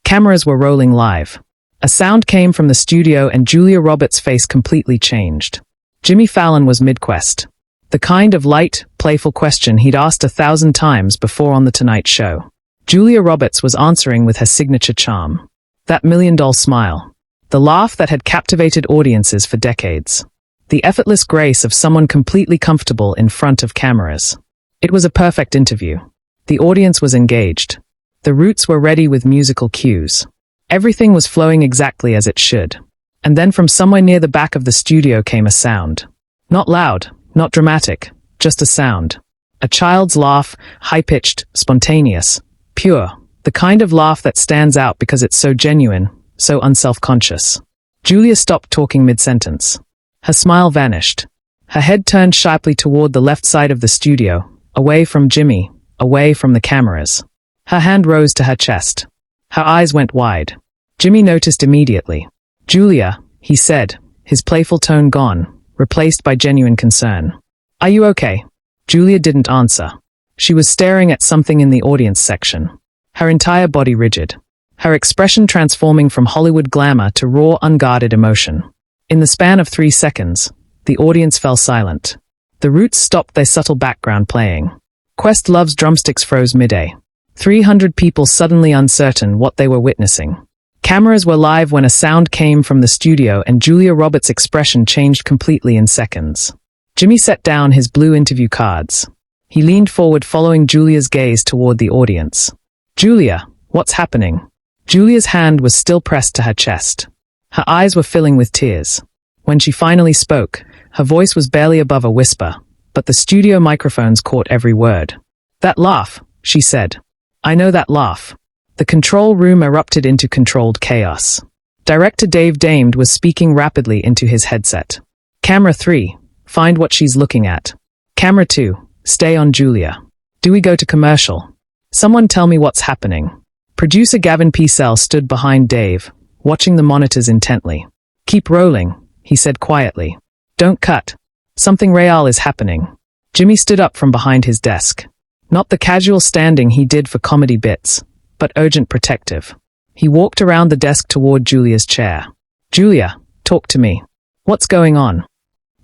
Cameras were rolling live. A sound came from the studio and Julia Roberts' face completely changed. Jimmy Fallon was mid-quest. The kind of light, playful question he'd asked 1,000 times before on The Tonight Show. Julia Roberts was answering with her signature charm. That million-dollar smile. The laugh that had captivated audiences for decades. The effortless grace of someone completely comfortable in front of cameras. It was a perfect interview. The audience was engaged. The roots were ready with musical cues. Everything was flowing exactly as it should. And then from somewhere near the back of the studio came a sound. Not loud, not dramatic, just a sound. A child's laugh, high-pitched, spontaneous, pure. The kind of laugh that stands out because it's so genuine, so unself-conscious. Julia stopped talking mid-sentence. Her smile vanished. Her head turned sharply toward the left side of the studio, away from Jimmy, away from the cameras. Her hand rose to her chest. Her eyes went wide. Jimmy noticed immediately. "Julia," he said, his playful tone gone, replaced by genuine concern. "Are you okay?" Julia didn't answer. She was staring at something in the audience section. Her entire body rigid. Her expression transforming from Hollywood glamour to raw, unguarded emotion. In the span of 3 seconds, the audience fell silent. The Roots stopped their subtle background playing. Questlove's drumsticks froze mid-air. 300 people suddenly uncertain what they were witnessing. Cameras were live when a sound came from the studio and Julia Roberts' expression changed completely in seconds. Jimmy set down his blue interview cards. He leaned forward following Julia's gaze toward the audience. "Julia, what's happening?" Julia's hand was still pressed to her chest. Her eyes were filling with tears. When she finally spoke, her voice was barely above a whisper, but the studio microphones caught every word. "That laugh," she said. "I know that laugh." The control room erupted into controlled chaos. Director Dave Damed was speaking rapidly into his headset. "Camera 3, find what she's looking at. Camera 2, stay on Julia. Do we go to commercial? Someone tell me what's happening." Producer Gavin Peasell stood behind Dave, watching the monitors intently. "Keep rolling," he said quietly. "Don't cut. Something real is happening." Jimmy stood up from behind his desk. Not the casual standing he did for comedy bits, but urgent protective. He walked around the desk toward Julia's chair. "Julia, talk to me. What's going on?"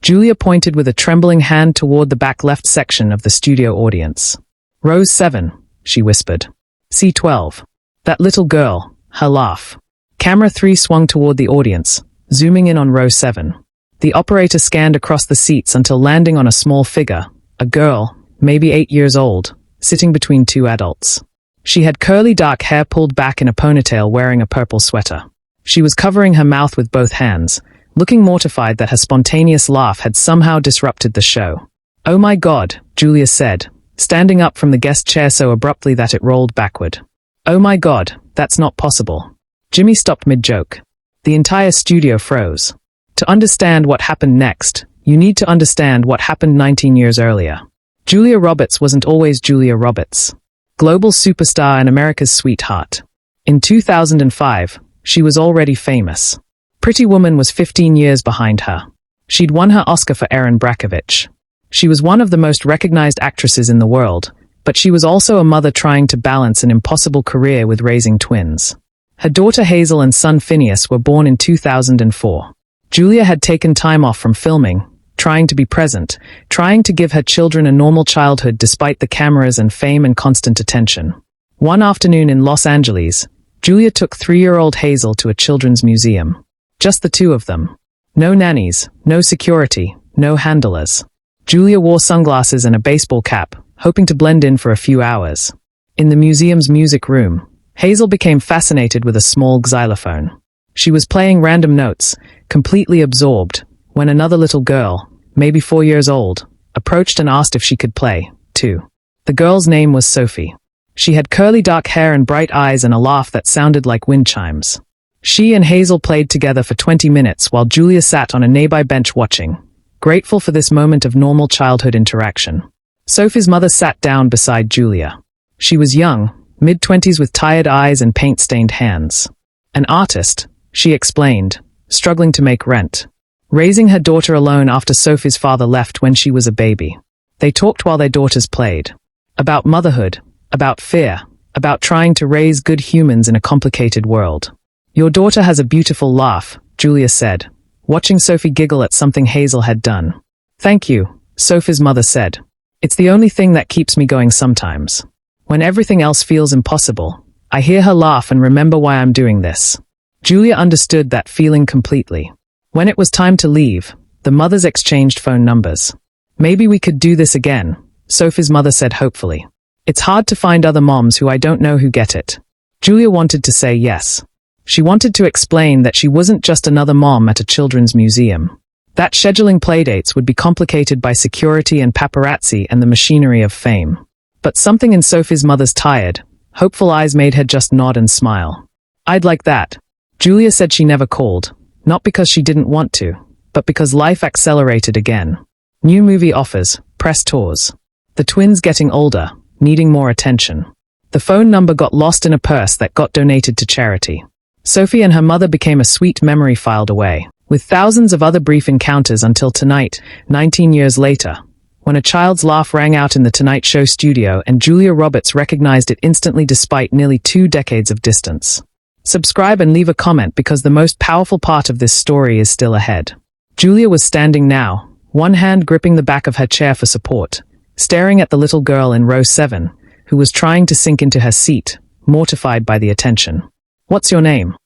Julia pointed with a trembling hand toward the back left section of the studio audience. "Row 7, she whispered. "C12. That little girl, her laugh." Camera 3 swung toward the audience, zooming in on row 7. The operator scanned across the seats until landing on a small figure, a girl, maybe 8 years old, sitting between 2 adults. She had curly dark hair pulled back in a ponytail, wearing a purple sweater. She was covering her mouth with both hands, looking mortified that her spontaneous laugh had somehow disrupted the show. "Oh my God," Julia said, standing up from the guest chair so abruptly that it rolled backward. "Oh my God, that's not possible." Jimmy stopped mid-joke. The entire studio froze. To understand what happened next, you need to understand what happened 19 years earlier. Julia Roberts wasn't always Julia Roberts. Global superstar and America's sweetheart. In 2005, she was already famous. Pretty Woman was 15 years behind her. She'd won her Oscar for Erin Brockovich. She was one of the most recognized actresses in the world, but she was also a mother trying to balance an impossible career with raising twins. Her daughter Hazel and son Phineas were born in 2004. Julia had taken time off from filming, trying to be present, trying to give her children a normal childhood despite the cameras and fame and constant attention. One afternoon in Los Angeles, Julia took 3-year-old Hazel to a children's museum. Just the two of them. No nannies, no security, no handlers. Julia wore sunglasses and a baseball cap, hoping to blend in for a few hours. In the museum's music room, Hazel became fascinated with a small xylophone. She was playing random notes, completely absorbed, when another little girl, maybe 4 years old, approached and asked if she could play, too. The girl's name was Sophie. She had curly dark hair and bright eyes and a laugh that sounded like wind chimes. She and Hazel played together for 20 minutes while Julia sat on a nearby bench watching, grateful for this moment of normal childhood interaction. Sophie's mother sat down beside Julia. She was young, mid-20s with tired eyes and paint-stained hands. An artist, she explained, struggling to make rent. Raising her daughter alone after Sophie's father left when she was a baby. They talked while their daughters played. About motherhood, about fear, about trying to raise good humans in a complicated world. Your daughter has a beautiful laugh, Julia said, watching Sophie giggle at something Hazel had done. Thank you, Sophie's mother said. It's the only thing that keeps me going sometimes. When everything else feels impossible, I hear her laugh and remember why I'm doing this. Julia understood that feeling completely. When it was time to leave, the mothers exchanged phone numbers. Maybe we could do this again, Sophie's mother said hopefully. It's hard to find other moms who I don't know who get it. Julia wanted to say yes. She wanted to explain that she wasn't just another mom at a children's museum. That scheduling playdates would be complicated by security and paparazzi and the machinery of fame. But something in Sophie's mother's tired, hopeful eyes made her just nod and smile. I'd like that. Julia said she never called, not because she didn't want to, but because life accelerated again. New movie offers, press tours. The twins getting older, needing more attention. The phone number got lost in a purse that got donated to charity. Sophie and her mother became a sweet memory filed away, with thousands of other brief encounters until tonight, 19 years later, when a child's laugh rang out in the Tonight Show studio and Julia Roberts recognized it instantly despite nearly 2 decades of distance. Subscribe and leave a comment because the most powerful part of this story is still ahead. Julia was standing now, one hand gripping the back of her chair for support, staring at the little girl in row 7, who was trying to sink into her seat, mortified by the attention. What's your name?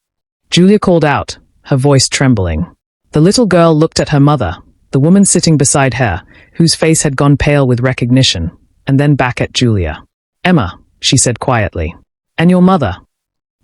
Julia called out, her voice trembling. The little girl looked at her mother, the woman sitting beside her, whose face had gone pale with recognition, and then back at Julia. Emma, she said quietly. And your mother?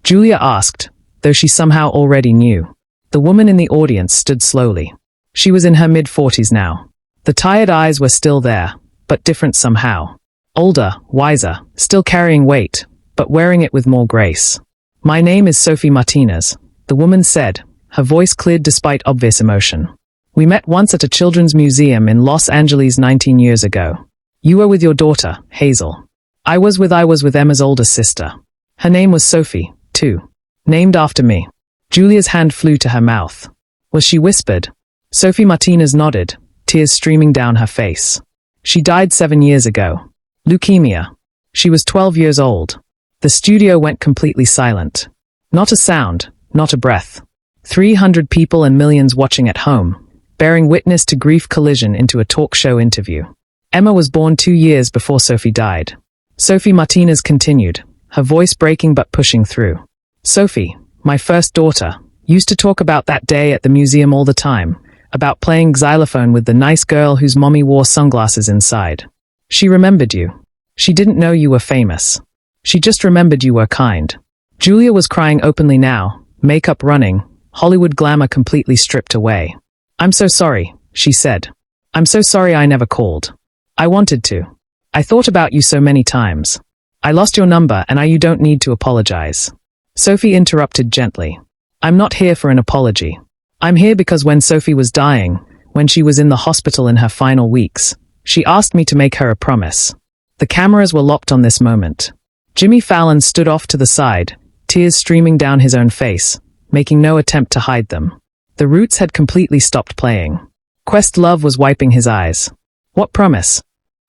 Julia asked, though she somehow already knew. The woman in the audience stood slowly. She was in her mid-40s now. The tired eyes were still there, but different somehow. Older, wiser, still carrying weight, but wearing it with more grace. My name is Sophie Martinez, the woman said, her voice cleared despite obvious emotion. We met once at a children's museum in Los Angeles 19 years ago. You were with your daughter, Hazel. I was with Emma's older sister. Her name was Sophie, too. Named after me. Julia's hand flew to her mouth. Was she whispered? Sophie Martinez nodded, tears streaming down her face. She died 7 years ago. Leukemia. She was 12 years old. The studio went completely silent. Not a sound, not a breath. 300 people and millions watching at home, bearing witness to grief collision into a talk show interview. Emma was born 2 years before Sophie died. Sophie Martinez continued, her voice breaking but pushing through. Sophie, my first daughter, used to talk about that day at the museum all the time, about playing xylophone with the nice girl whose mommy wore sunglasses inside. She remembered you. She didn't know you were famous. She just remembered you were kind. Julia was crying openly now, makeup running, Hollywood glamour completely stripped away. I'm so sorry, she said. I'm so sorry I never called. I wanted to. I thought about you so many times. I lost your number and you don't need to apologize. Sophie interrupted gently. I'm not here for an apology. I'm here because when Sophie was dying, when she was in the hospital in her final weeks, she asked me to make her a promise. The cameras were locked on this moment. Jimmy Fallon stood off to the side, tears streaming down his own face, making no attempt to hide them. The Roots had completely stopped playing. Questlove was wiping his eyes. What promise?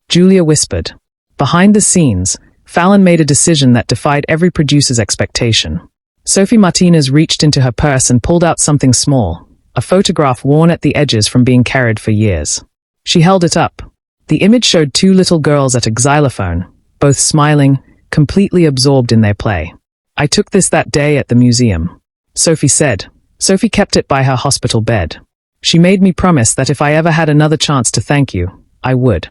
Julia whispered. Behind the scenes, Fallon made a decision that defied every producer's expectation. Sophie Martinez reached into her purse and pulled out something small, a photograph worn at the edges from being carried for years. She held it up. The image showed 2 little girls at a xylophone, both smiling, completely absorbed in their play. I took this that day at the museum. Sophie said. Sophie kept it by her hospital bed. She made me promise that if I ever had another chance to thank you, I would.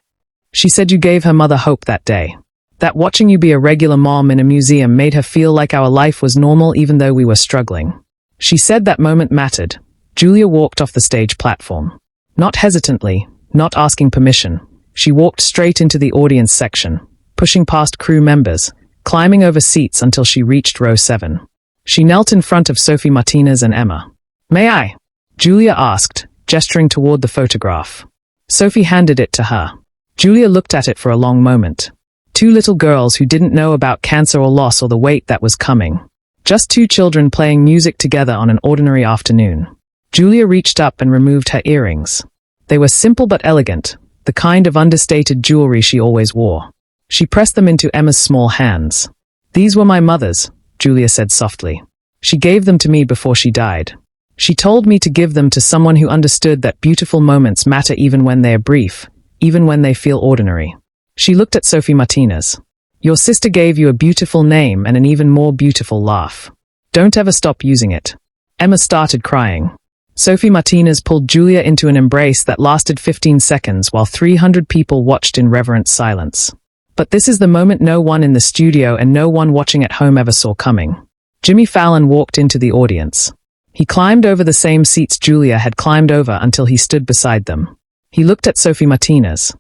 She said you gave her mother hope that day. That watching you be a regular mom in a museum made her feel like our life was normal even though we were struggling. She said that moment mattered. Julia walked off the stage platform. Not hesitantly, not asking permission. She walked straight into the audience section, pushing past crew members, climbing over seats until she reached row 7. She knelt in front of Sophie Martinez and Emma. May I? Julia asked, gesturing toward the photograph. Sophie handed it to her. Julia looked at it for a long moment. 2 little girls who didn't know about cancer or loss or the weight that was coming. Just 2 children playing music together on an ordinary afternoon. Julia reached up and removed her earrings. They were simple but elegant, the kind of understated jewelry she always wore. She pressed them into Emma's small hands. These were my mother's, Julia said softly. She gave them to me before she died. She told me to give them to someone who understood that beautiful moments matter even when they are brief, even when they feel ordinary. She looked at Sophie Martinez. Your sister gave you a beautiful name and an even more beautiful laugh. Don't ever stop using it. Emma started crying. Sophie Martinez pulled Julia into an embrace that lasted 15 seconds while 300 people watched in reverent silence. But this is the moment no one in the studio and no one watching at home ever saw coming. Jimmy Fallon walked into the audience. He climbed over the same seats Julia had climbed over until he stood beside them. He looked at Sophie Martinez.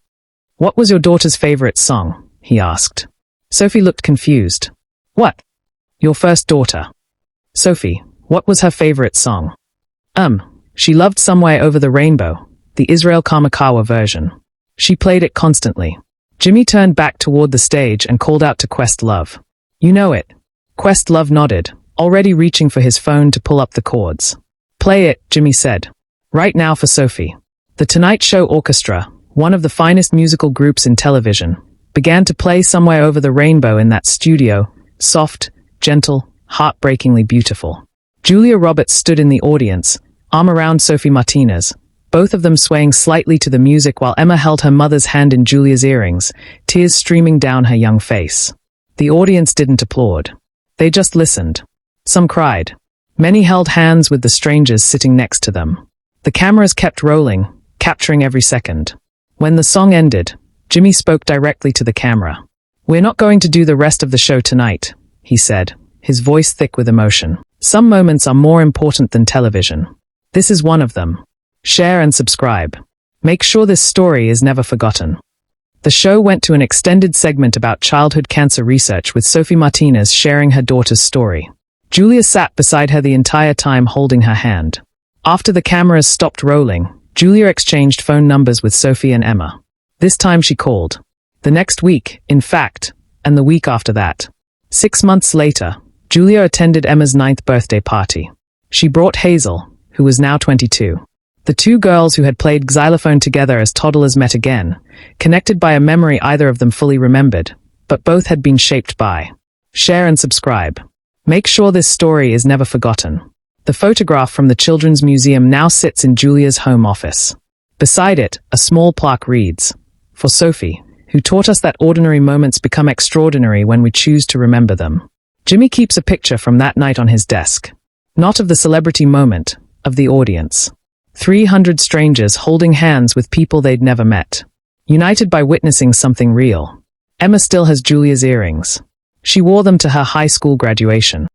What was your daughter's favorite song? He asked. Sophie looked confused. What? Your first daughter. Sophie, what was her favorite song? She loved Somewhere Over the Rainbow, the Israel Kamakawa version. She played it constantly. Jimmy turned back toward the stage and called out to Questlove. You know it. Questlove nodded, already reaching for his phone to pull up the chords. Play it, Jimmy said. Right now for Sophie. The Tonight Show Orchestra, one of the finest musical groups in television, began to play Somewhere Over the Rainbow in that studio, soft, gentle, heartbreakingly beautiful. Julia Roberts stood in the audience, arm around Sophie Martinez, both of them swaying slightly to the music while Emma held her mother's hand in Julia's earrings, tears streaming down her young face. The audience didn't applaud. They just listened. Some cried. Many held hands with the strangers sitting next to them. The cameras kept rolling, capturing every second. When the song ended, Jimmy spoke directly to the camera. We're not going to do the rest of the show tonight, he said, his voice thick with emotion. Some moments are more important than television. This is one of them. Share and subscribe. Make sure this story is never forgotten. The show went to an extended segment about childhood cancer research with Sophie Martinez sharing her daughter's story. Julia sat beside her the entire time holding her hand. After the cameras stopped rolling, Julia exchanged phone numbers with Sophie and Emma. This time she called. The next week, in fact, and the week after that. 6 months later, Julia attended Emma's 9th birthday party. She brought Hazel, who was now 22. The two girls who had played xylophone together as toddlers met again, connected by a memory either of them fully remembered, but both had been shaped by. Share and subscribe. Make sure this story is never forgotten. The photograph from the Children's Museum now sits in Julia's home office. Beside it, a small plaque reads, For Sophie, who taught us that ordinary moments become extraordinary when we choose to remember them. Jimmy keeps a picture from that night on his desk. Not of the celebrity moment, of the audience. 300 strangers holding hands with people they'd never met. United by witnessing something real. Emma still has Julia's earrings. She wore them to her high school graduation.